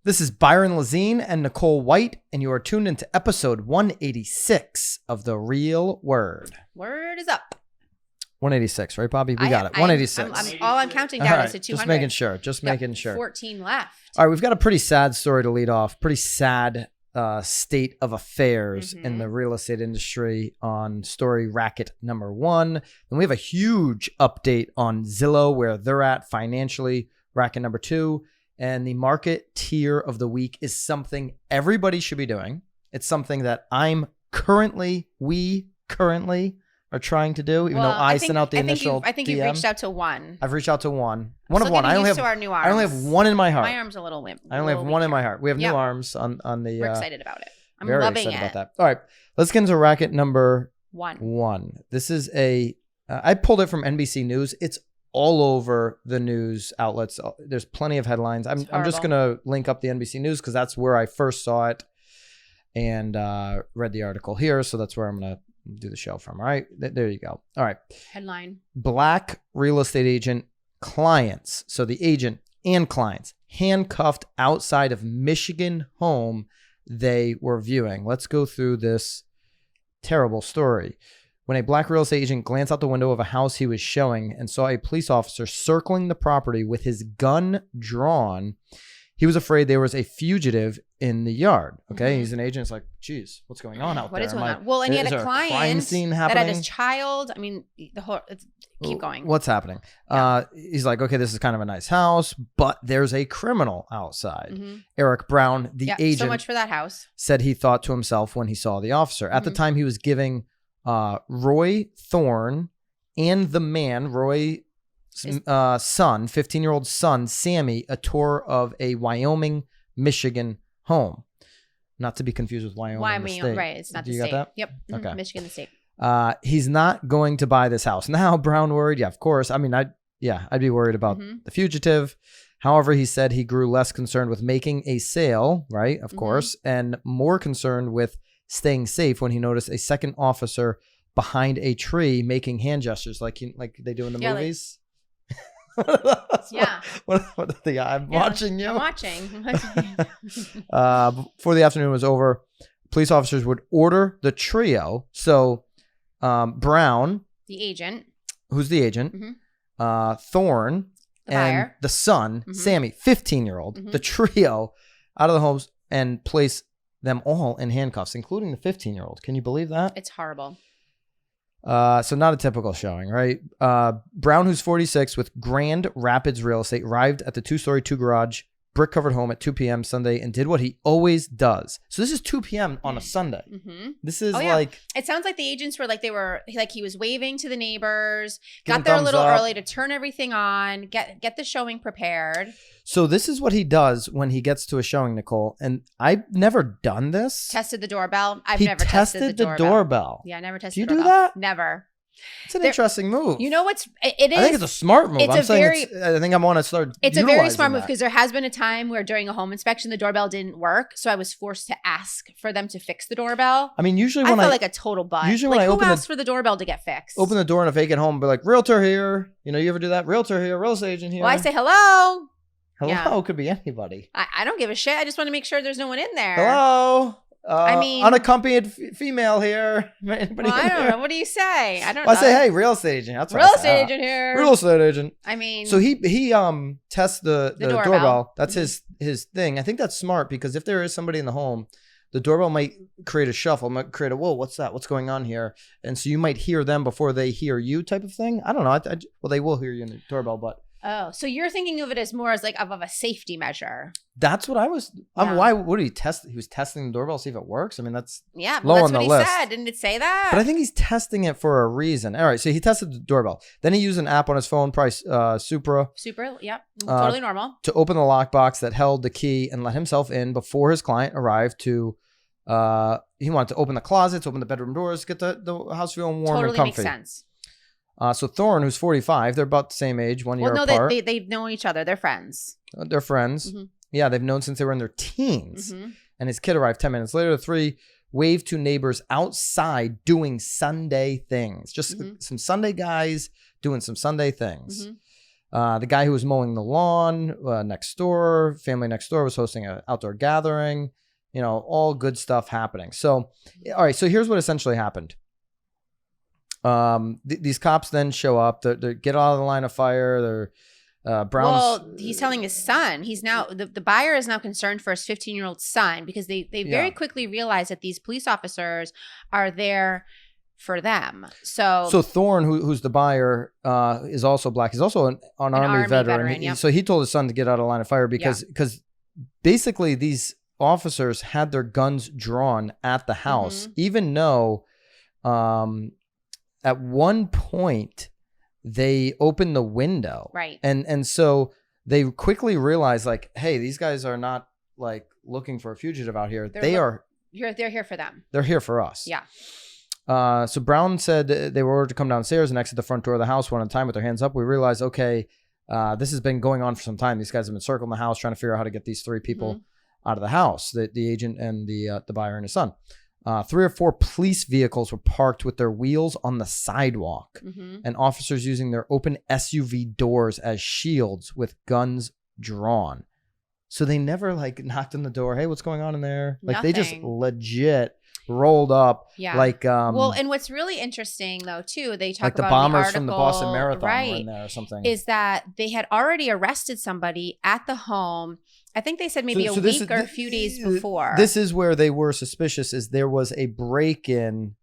This is Byron Lazine and Nicole White, and you are tuned into episode 186 of The Real Word. Word is up. 186, right, Bobby? We got it. 186. I'm counting down to 200. Just making sure. Just making sure. 14 left. All right, we've got a pretty sad story to lead off. Pretty sad state of affairs in the real estate industry on story Racket number 1. And we have a huge update on Zillow, where they're at financially, Racket number 2. And the Marketeer of the week is something everybody should be doing. It's something that we currently are trying to do, even though I sent out the initial I think DM. you've reached out to one. I've reached out to one. One of one. I only have one in my heart. My arm's a little limp. I only have one in my heart. We have new arms on the. We're excited about it. I'm very loving excited it. about that. All right, let's get into Racket number 1. This is I pulled it from NBC News. It's all over the news outlets. There's plenty of headlines. I'm just gonna link up the NBC News because that's where I first saw it and read the article here. So that's where I'm gonna do the show from. All right, there you go. All right. Headline: Black real estate agent clients. So the agent and clients handcuffed outside of Michigan home they were viewing. Let's go through this terrible story. When a black real estate agent glanced out the window of a house he was showing and saw a police officer circling the property with his gun drawn, he was afraid there was a fugitive in the yard. Okay, he's an agent. It's like, geez, what's going on out there? What is going on? Well, and he had a client crime scene that happening? had his child. I mean, keep going. What's happening? Yeah. He's like, okay, this is kind of a nice house, but there's a criminal outside. Eric Brown, the agent, so much for that house, said he thought to himself when he saw the officer. At the time, he was giving Roy Thorne and the man, Roy's son, 15-year-old son, Sammy, a tour of a Wyoming, Michigan home. Not to be confused with Wyoming the state. Right. It's not the You state. got that? Yep. Okay. Michigan, the state. He's not going to buy this house. Now, Brown worried. Yeah, of course. I mean, I'd be worried about the fugitive. However, he said he grew less concerned with making a sale, right? Of course, and more concerned with staying safe when he noticed a second officer behind a tree making hand gestures like they do in the movies. I'm watching you. I'm watching. Before the afternoon was over, police officers would order the trio. So Brown, the agent, who's the agent, Thorne, the buyer, and the son, Sammy, 15-year-old, the trio, out of the homes and place them all in handcuffs, including the 15-year-old. Can you believe that? It's horrible. So not a typical showing, right? Brown, who's 46, with Grand Rapids Real Estate, arrived at the 2-story, 2-garage, brick-covered home at 2 p.m. Sunday and did what he always does. So this is 2 p.m. on a Sunday. This is like... It sounds like the agents were like, he was waving to the neighbors, got there a little early to turn everything on, get the showing prepared. So this is what he does when he gets to a showing, Nicole. And I've never done this. Tested the doorbell. He never tested the doorbell. Yeah, I never tested the doorbell. Do you do that? Never. It's an interesting move. You know what's it is? I think it's a smart move. I think I want to start. It's a very smart move because there has been a time where during a home inspection the doorbell didn't work, so I was forced to ask for them to fix the doorbell. I mean, usually I felt like a total butt. Usually when I who asked for the doorbell to get fixed? Open the door in a vacant home, be like, realtor here. You know, you ever do that? Realtor here, real estate agent here. Well, I say hello. Hello could be anybody. I don't give a shit. I just want to make sure there's no one in there. Hello. I mean, unaccompanied female here. Anybody I don't here? know. What do you say? I don't know. I say, hey, real estate agent. That's what real estate agent here. Real estate agent. I mean, so he tests the doorbell. That's his thing. I think that's smart because if there is somebody in the home, the doorbell might create a shuffle, might create a, whoa, what's that? What's going on here? And so you might hear them before they hear you type of thing. I don't know. Well, they will hear you in the doorbell, but. Oh, so you're thinking of it as more as like of a safety measure. That's what I was. Why would he test? He was testing the doorbell to see if it works. I mean, that's well, that's what he said. Didn't it say that? But I think he's testing it for a reason. All right, so he tested the doorbell. Then he used an app on his phone, Supra, yep, totally normal, to open the lockbox that held the key and let himself in before his client arrived. He wanted to open the closets, open the bedroom doors, get the house feeling warm and comfy. Totally makes sense. So Thorne, who's 45, they're about the same age, 1 year apart. They know each other. They're friends. They're friends. Yeah, they've known since they were in their teens. And his kid arrived 10 minutes later. The three waved to neighbors outside doing Sunday things. Just some Sunday guys doing some Sunday things. The guy who was mowing the lawn next door, family next door, was hosting an outdoor gathering. All good stuff happening. So, all right. So here's what essentially happened. These cops then show up. They get out of the line of fire. They're Brown's. Well, he's telling his son. He's now the buyer is now concerned for his 15-year-old son because they very quickly realize that these police officers are there for them. So Thorne, who's the buyer, is also black. He's also an Army veteran. Yep. So he told his son to get out of the line of fire because basically these officers had their guns drawn at the house, even though at one point they opened the window. Right. And so they quickly realized, like, hey, these guys are not like looking for a fugitive out here. They're here for them. They're here for us. Yeah. So Brown said they were ordered to come downstairs and exit the front door of the house one at a time with their hands up. We realized, okay, this has been going on for some time. These guys have been circling the house trying to figure out how to get these three people out of the house, the agent and the buyer and his son. 3 or 4 police vehicles were parked with their wheels on the sidewalk and officers using their open SUV doors as shields with guns drawn. So they never like knocked on the door. Hey, what's going on in there? Like They just legit rolled up. Yeah. Like, well, and what's really interesting though, too, they talk like about the bombers the from the Boston Marathon were in there or something. Is that they had already arrested somebody at the home. I think they said maybe a week or a few days before. This is where they were suspicious, is there was a break-in,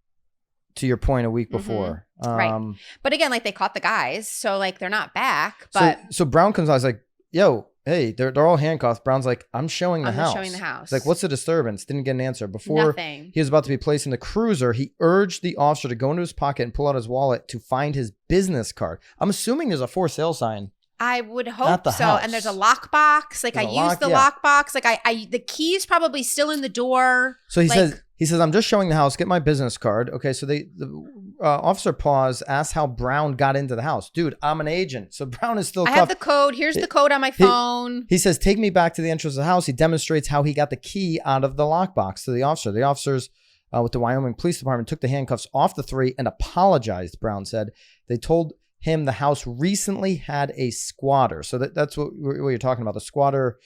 to your point, a week before. Right. But again, like they caught the guys, so like they're not back. But so Brown comes out, he's like, yo, hey, they're all handcuffed. Brown's like, I'm showing the house. He's like, what's the disturbance? Didn't get an answer. Before Nothing. He was about to be placed in the cruiser, he urged the officer to go into his pocket and pull out his wallet to find his business card. I'm assuming there's a for sale sign. I would hope so. House. And there's a lockbox. Like I used the lockbox. Like I the key's probably still in the door. So he says, I'm just showing the house. Get my business card. Okay. So the officer paused, asked how Brown got into the house. Dude, I'm an agent. So Brown is still cuffed. I have the code. Here's the code on my phone. He says, take me back to the entrance of the house. He demonstrates how he got the key out of the lockbox to the officer. The officers with the Wyoming Police Department took the handcuffs off the 3 and apologized, Brown said. They told him the house recently had a squatter. So that's what you're talking about. The squatter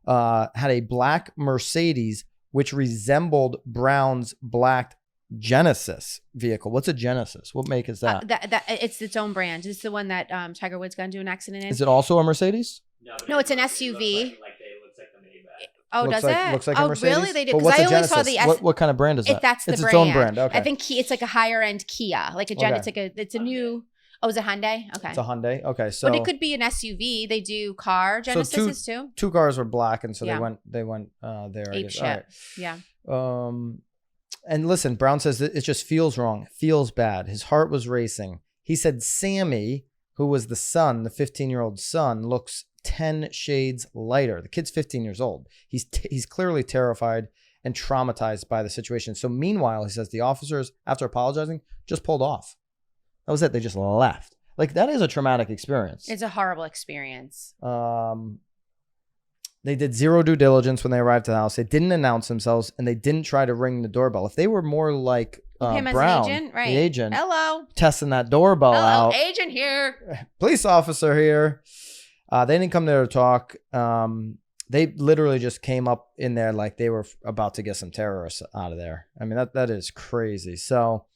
had a black Mercedes, which resembled Brown's black Genesis vehicle. What's a Genesis? What make is that? It's its own brand. It's the one that Tiger Woods got into an accident in. Is it also a Mercedes? No, it's an SUV. It looks like the Maybach. Oh, does it? Looks like a Mercedes? Really? They do? Because I only saw the what kind of brand is that? That's the brand. It's its own brand. Okay. I think it's like a higher end Kia, like a Gen. Okay. It's a new. Oh, is it Hyundai? Okay. It's a Hyundai. Okay, so but it could be an SUV. They do car Genesises too. 2 cars were black, and so they went there. Ape shit. Right. Yeah. And listen, Brown says that it just feels wrong, feels bad. His heart was racing. He said Sammy, who was the son, the 15-year-old son, looks 10 shades lighter. The kid's 15 years old. He's clearly terrified and traumatized by the situation. So meanwhile, he says the officers, after apologizing, just pulled off. That was it. They just left. Like, that is a traumatic experience. It's a horrible experience. They did zero due diligence when they arrived at the house. They didn't announce themselves, and they didn't try to ring the doorbell. If they were more like him as Brown, an agent, right? The agent, hello, testing that doorbell out. Agent here, police officer here. They didn't come there to talk. They literally just came up in there like they were about to get some terrorists out of there. I mean, that is crazy. So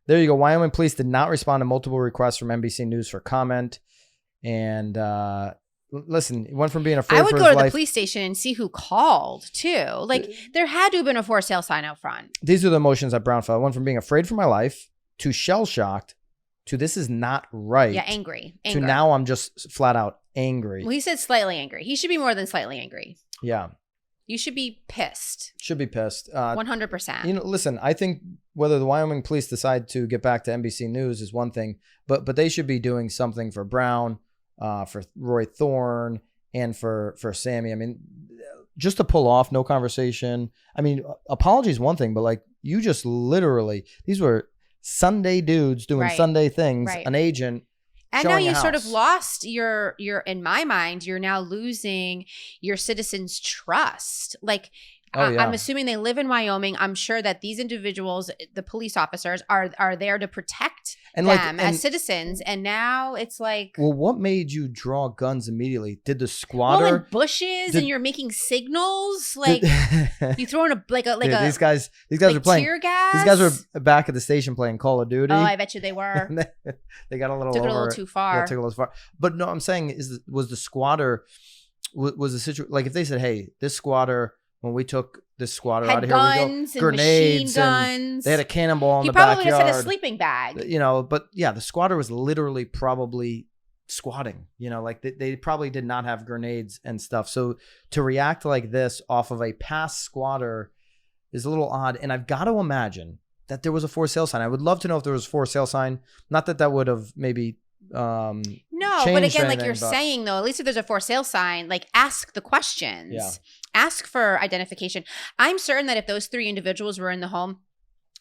there you go. Wyoming police did not respond to multiple requests from NBC News for comment. And listen, it went from being afraid. I would go to the police station and see who called too. Like, there had to have been a for sale sign out front. These are the emotions that Brown felt. I went from being afraid for my life to shell shocked to this is not right. Yeah, angry. To now I'm just flat out angry. Well, he said slightly angry. He should be more than slightly angry. Yeah. You should be pissed. Should be pissed. 100%. You know, listen, I think whether the Wyoming police decide to get back to NBC News is one thing, but they should be doing something for Brown, for Roy Thorne, and for Sammy. I mean, just to pull off no conversation. I mean, apology is one thing, but like, you just literally, these were Sunday dudes doing Sunday things, an agent. And now you sort of lost your, in my mind, you're now losing your citizens' trust. Like, I'm assuming they live in Wyoming. I'm sure that these individuals, the police officers, are there to protect and them as citizens, and now it's like, well, what made you draw guns immediately? Did the squatter? Well, in bushes, and you're making signals, like you throwing a Dude, these guys like were playing tear gas. These guys were back at the station playing Call of Duty. Oh, I bet you they were. They got a little took it a little too far. Yeah, took it a little far. But no, I'm saying was the squatter was the situation like if they said, hey, this squatter, when we took this squatter out of here, guns we go grenades and they had a cannonball in the backyard. He probably just had a sleeping bag. You know, but yeah, the squatter was literally probably squatting. You know, like they probably did not have grenades and stuff. So to react like this off of a past squatter is a little odd. And I've got to imagine that there was a for sale sign. I would love to know if there was a for sale sign. Not that would have maybe no, but again, like you're saying though, at least if there's a for sale sign, like ask the questions. Yeah. Ask for identification. I'm certain that if those 3 individuals were in the home,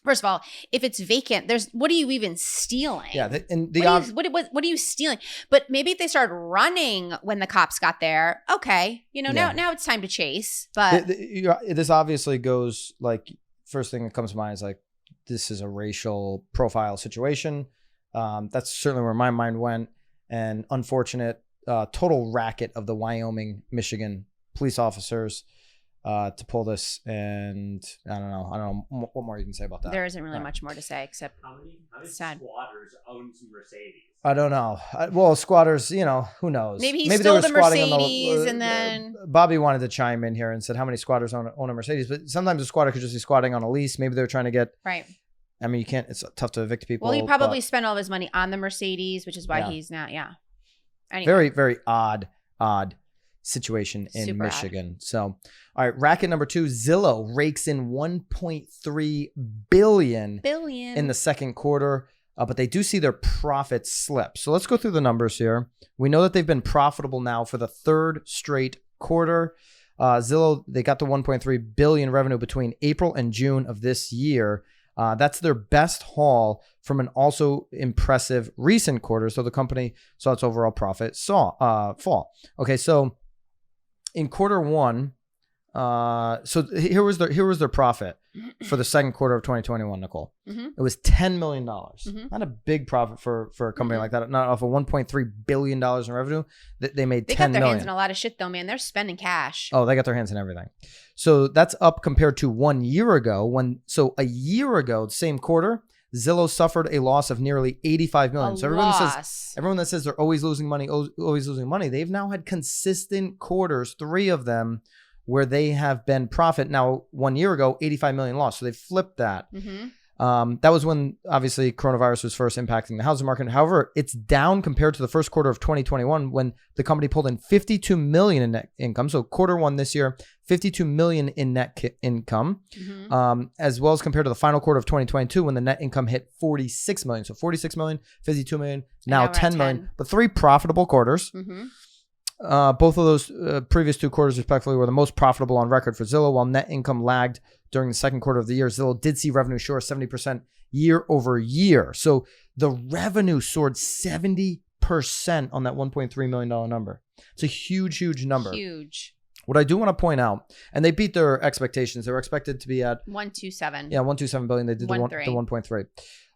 first of all, if it's vacant, what are you even stealing? Yeah, what are you stealing? But maybe if they started running when the cops got there, okay, now it's time to chase. But this obviously goes like first thing that comes to mind is like this is a racial profile situation. That's certainly where my mind went. And unfortunate total racket of the Wyoming, Michigan police officers to pull this. And I don't know what more you can say about that. There isn't really much more to say except how many squatters own some Mercedes? I don't know. Well, squatters, who knows? Maybe he stole the Mercedes and then... Bobby wanted to chime in here and said how many squatters own a Mercedes. But sometimes a squatter could just be squatting on a lease. Maybe they're trying to get... Right. I mean, it's tough to evict people. Well, he probably spent all of his money on the Mercedes, which is why he's not, Anyway. Very, very odd situation in Super Michigan. Odd. So, all right, racket number 2, Zillow rakes in $1.3 billion in the second quarter, but they do see their profits slip. So let's go through the numbers here. We know that they've been profitable now for the 3rd straight quarter. Zillow, they got the $1.3 billion revenue between April and June of this year. That's their best haul from an also impressive recent quarter. So the company saw its overall profit fall. Okay, so in quarter 1, so here was their profit for the second quarter of 2021, Nicole. Mm-hmm. It was $10 million. Mm-hmm. Not a big profit for a company like that. Not off of $1.3 billion in revenue. They made $10 million. They got their hands in a lot of shit though, man. They're spending cash. Oh, they got their hands in everything. So that's up compared to 1 year ago. A year ago, the same quarter, Zillow suffered a loss of nearly $85 million. So everyone that says they're always losing money, they've now had consistent quarters, 3 of them, where they have been profit. Now, 1 year ago, 85 million loss. So they flipped that. Mm-hmm. That was when obviously coronavirus was first impacting the housing market. However, it's down compared to the first quarter of 2021 when the company pulled in 52 million in net income. So quarter 1 this year, 52 million in net income, as well as compared to the final quarter of 2022 when the net income hit 46 million. So 46 million, 52 million, now 10 million, but 3 profitable quarters. Mm-hmm. Both of those previous 2 quarters, respectively, were the most profitable on record for Zillow, while net income lagged during the second quarter of the year. Zillow did see revenue soar 70% year over year. So the revenue soared 70% on that $1.3 million number. It's a huge, huge number. Huge. What I do want to point out, and they beat their expectations. They were expected to be at 127. Yeah, 127 billion. They did the 1.3. All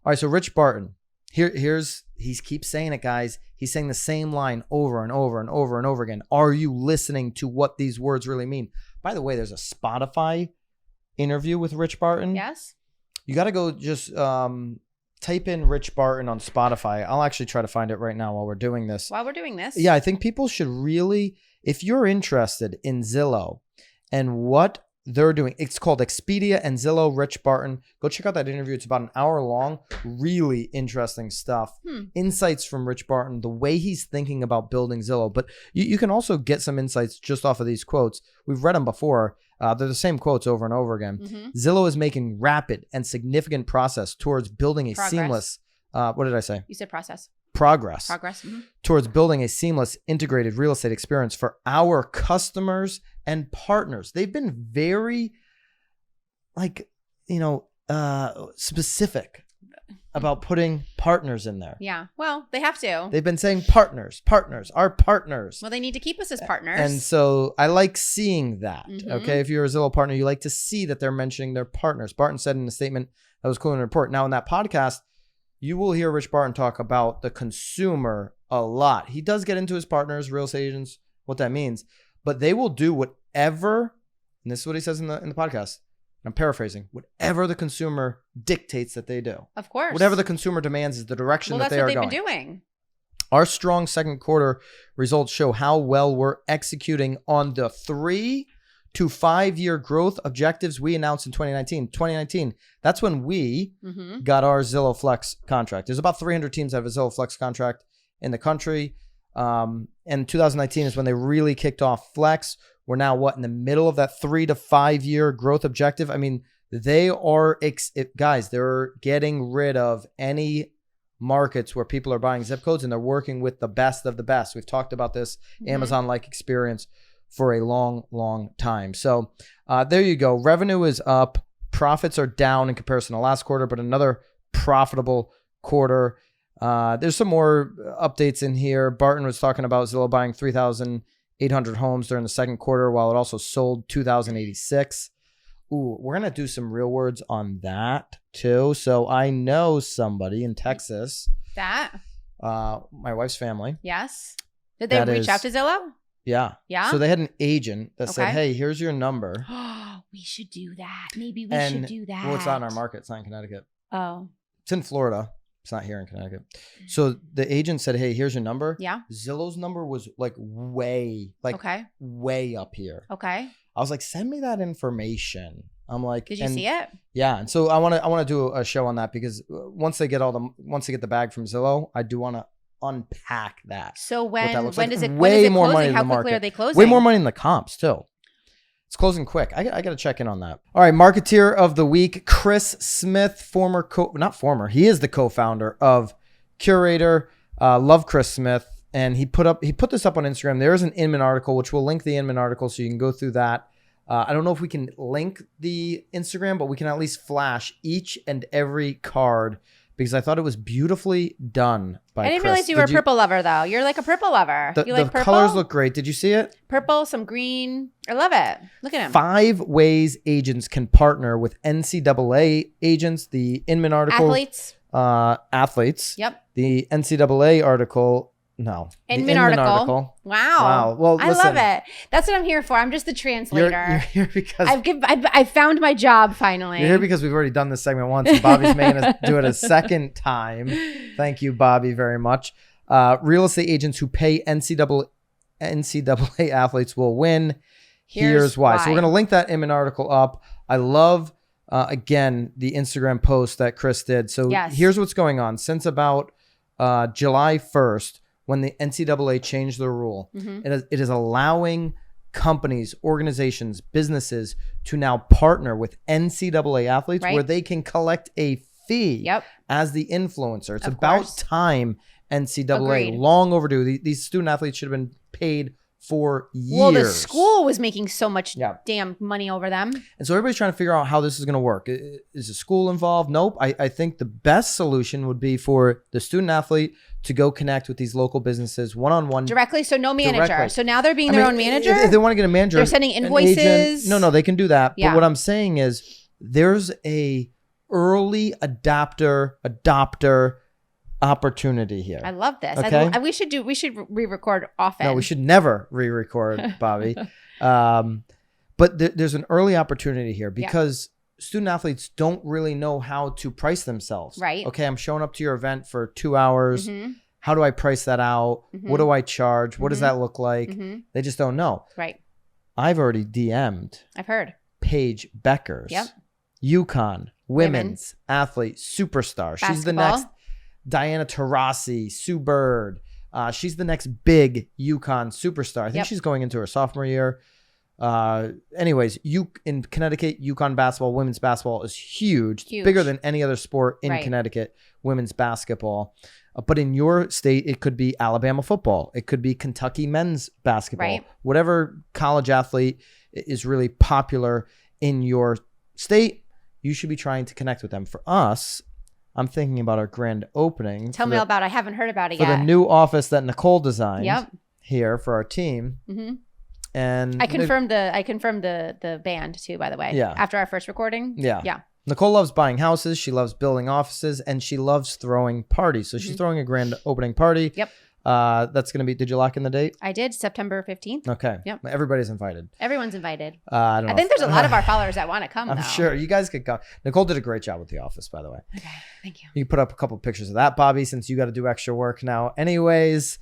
right, so Rich Barton. He keeps saying it, guys. He's saying the same line over and over and over and over again. Are you listening to what these words really mean? By the way, there's a Spotify interview with Rich Barton. Yes. You got to go just type in Rich Barton on Spotify. I'll actually try to find it right now while we're doing this. Yeah, I think people should really, if you're interested in Zillow and what they're doing, it's called Expedia and Zillow, Rich Barton. Go check out that interview. It's about an hour long. Really interesting stuff. Insights from Rich Barton, the way he's thinking about building Zillow. But you can also get some insights just off of these quotes. We've read them before. They're the same quotes over and over again. Mm-hmm. Zillow is making rapid and significant progress towards building a seamless, what did I say? You said process. Progress. Mm-hmm. Towards building a seamless, integrated real estate experience for our customers and partners. They've been very, specific about putting partners in there. Yeah. Well, they have to. They've been saying partners, our partners. Well, they need to keep us as partners. And so I like seeing that. Mm-hmm. Okay. If you're a Zillow partner, you like to see that they're mentioning their partners. Barton said in a statement that was cool in the report. Now in that podcast, you will hear Rich Barton talk about the consumer a lot. He does get into his partners, real estate agents, what that means, but they will do whatever, and this is what he says in the podcast. I'm paraphrasing, whatever the consumer dictates that they do. Of course. Whatever the consumer demands is the direction that they are going. That's what they've been doing. Our strong second quarter results show how well we're executing on the 3 to 5 year growth objectives we announced in 2019. 2019, that's when we got our Zillow Flex contract. There's about 300 teams that have a Zillow Flex contract in the country. And 2019 is when they really kicked off Flex. We're now in the middle of that 3 to 5 year growth objective. I mean, they are, guys, they're getting rid of any markets where people are buying zip codes, and they're working with the best of the best. We've talked about this Amazon-like experience for a long, long time. So there you go. Revenue is up. Profits are down in comparison to last quarter, but another profitable quarter. There's some more updates in here. Barton was talking about Zillow buying 3,800 homes during the second quarter, while it also sold 2,086. Ooh, we're going to do some real words on that too. So I know somebody in Texas. That? My wife's family. Yes. Did they reach out to Zillow? Yeah. Yeah. So they had an agent that said, hey, here's your number. We should do that. Maybe we should do that. Well, it's not in our market. It's not in Connecticut. Oh. It's in Florida. It's not here in Connecticut. So the agent said, hey, here's your number. Yeah. Zillow's number was way up here. Okay. I was like, send me that information. I'm like, did you see it? Yeah. And so I want to do a show on that, because once they get the bag from Zillow, I do want to unpack that. So when does it closing? How quickly are they closing? Way more money than the comps too. It's closing quick. I got to check in on that. All right, Marketeer of the week, Chris Smith, he is the co-founder of Curator. Love Chris Smith, and he put this up on Instagram. There is an Inman article, which we'll link the Inman article so you can go through that. I don't know if we can link the Instagram, but we can at least flash each and every card, because I thought it was beautifully done by Chris. I didn't realize you were a purple lover, though. You're like a purple lover. You like purple? The colors look great. Did you see it? Purple, some green. I love it. Look at him. 5 ways agents can partner with NCAA agents. The Inman article. Athletes. Yep. The NCAA article. No. Inman article. Wow. Well, I love it. That's what I'm here for. I'm just the translator. You're here because I found my job finally. You're here because we've already done this segment once, and Bobby's making us do it a second time. Thank you, Bobby, very much. Real estate agents who pay NCAA athletes will win. Here's why. So we're going to link that Inman article up. I love, again, the Instagram post that Chris did. So here's what's going on. Since about July 1st, when the NCAA changed the rule, it is allowing companies, organizations, businesses to now partner with NCAA athletes where they can collect a fee as the influencer. It's about time, NCAA. Agreed. Long overdue. These student athletes should have been paid for years. Well, the school was making so much damn money over them. And so everybody's trying to figure out how this is going to work. Is the school involved? Nope. I think the best solution would be for the student athlete to go connect with these local businesses one-on-one. Directly, so no manager. So now they're being their own manager? If they want to get a manager. They're sending invoices. No, they can do that. Yeah. But what I'm saying is there's a early adopter opportunity here. I love this. Okay? We should re-record often. No, we should never re-record, Bobby. But there's an early opportunity here because student athletes don't really know how to price themselves. Right. Okay, I'm showing up to your event for 2 hours. How do I price that out? What do I charge? What does that look like? They just don't know. Right. I've already DM'd. I've heard. Paige Beckers. Yep. UConn women's athlete superstar. Basketball. She's the next Diana Taurasi, Sue Bird. She's the next big UConn superstar. I think she's going into her sophomore year. Anyways, in Connecticut, UConn basketball, women's basketball is huge. Bigger than any other sport in Connecticut, women's basketball. But in your state, it could be Alabama football. It could be Kentucky men's basketball. Whatever college athlete is really popular in your state, you should be trying to connect with them. For us, I'm thinking about our grand opening. Tell me about it. I haven't heard about it yet. For the new office that Nicole designed here for our team. And I confirmed the band too, by the way. Yeah. After our first recording. Yeah. Nicole loves buying houses. She loves building offices, and she loves throwing parties. So she's throwing a grand opening party. Yep. That's going to be, did you lock in the date? I did, September 15th. Okay. Yep. Everybody's invited. Everyone's invited. I don't know. I think there's a lot of our followers that want to come, I'm though. sure. You guys could come. Nicole did a great job with the office, by the way. Okay, thank you. You put up a couple of pictures of that, Bobby, since you got to do extra work now. Anyways,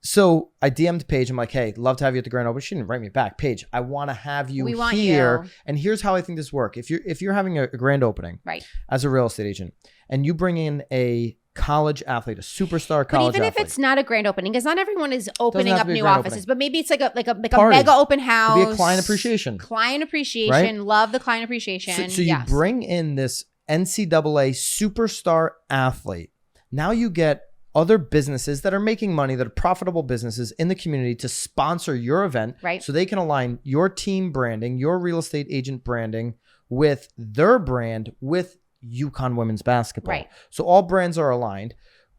so I DM'd Paige. I'm like, hey, love to have you at the grand opening. She didn't write me back. Paige, I want to have you want here. you. And here's how I think this works. If you're having a grand opening right, as a real estate agent, and you bring in a college athlete, a superstar college But even athlete, if it's not a grand opening, because not everyone is opening up new grand offices, opening. but maybe it's like a Party. mega open house. It'd be a client appreciation. Client appreciation. Right? Love the client appreciation. So you yes. bring in this NCAA superstar athlete. Now you get other businesses that are making money, that are profitable businesses in the community to sponsor your event. Right. So they can align your team branding, your real estate agent branding with their brand with UConn women's basketball. Right. So all brands are aligned.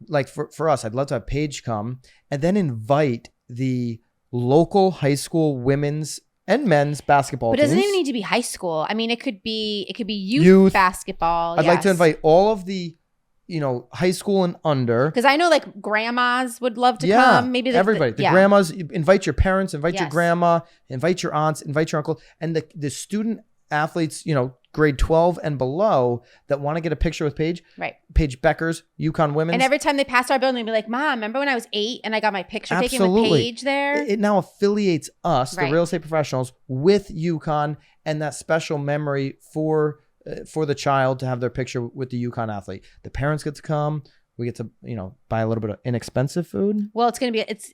Like for us, I'd love to have Paige come and then invite the local high school women's and men's basketball But it teams. doesn't even need to be high school. I mean, it could be youth basketball. I'd like to invite all of the, high school and under. Because I know like grandmas would love to Yeah, come. Maybe everybody. The yeah. grandmas, invite your parents, invite your Yes. grandma, invite your aunts, invite your uncle. And the student athletes, grade 12 and below that want to get a picture with Paige. Right. Paige Beckers, UConn women's. And every time they pass our building, they'd be like, Mom, remember when I was 8 and I got my picture taken with Absolutely. Paige there? It now affiliates us, Right. the real estate professionals, with UConn and that special memory for the child to have their picture with the UConn athlete. The parents get to come. We get to, buy a little bit of inexpensive food. Well, it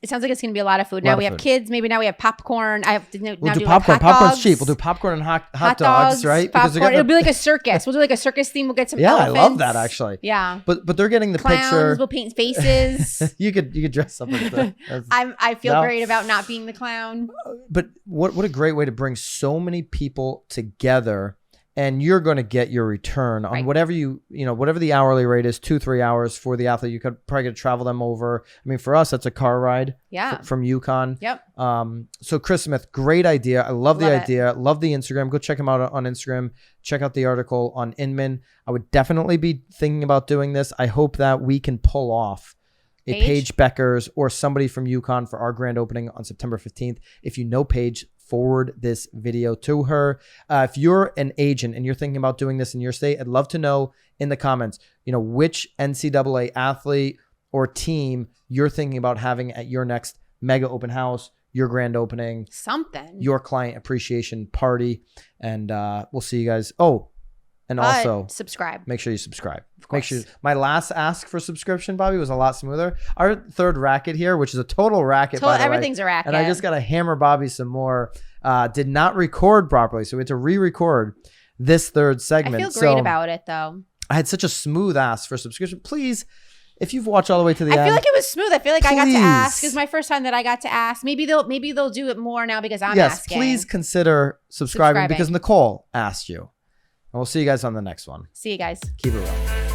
sounds like it's going to be a lot of food. Now we have kids. Maybe now we have popcorn. We'll do popcorn. Popcorn's cheap. We'll do popcorn and hot dogs, right? Popcorn. It'll be like a circus. We'll do like a circus theme. We'll get some elephants. I love that actually. Yeah. But they're getting the Clowns, picture. We'll paint faces. you could dress up as I feel great about not being the clown. But what a great way to bring so many people together. And you're going to get your return on Right. whatever whatever the hourly rate is, 2-3 hours for the athlete. You could probably get to travel them over. I mean, for us, that's a car ride from UConn. Yep. So Chris Smith, great idea. I love the Love it. idea. Love the Instagram. Go check him out on Instagram. Check out the article on Inman. I would definitely be thinking about doing this. I hope that we can pull off a Paige Beckers or somebody from UConn for our grand opening on September 15th. If you know Paige, forward this video to her. If you're an agent and you're thinking about doing this in your state, I'd love to know in the comments, which NCAA athlete or team you're thinking about having at your next mega open house, your grand opening, your client appreciation party. And we'll see you guys. Oh, and also subscribe. Make sure you subscribe. Of course. Make sure. My last ask for subscription, Bobby, was a lot smoother. Our third racket here, which is a total racket, by the way. Everything's a racket. And I just got to hammer Bobby some more. Did not record properly, so we had to re-record this third segment. I feel great about it, though. I had such a smooth ask for subscription. Please, if you've watched all the way to the end. I feel like it was smooth. I feel like I got to please. ask. It was my first time that I got to ask. Maybe they'll do it more now because I'm asking. Please consider subscribing because Nicole asked you. And we'll see you guys on the next one. See you guys. Keep it real.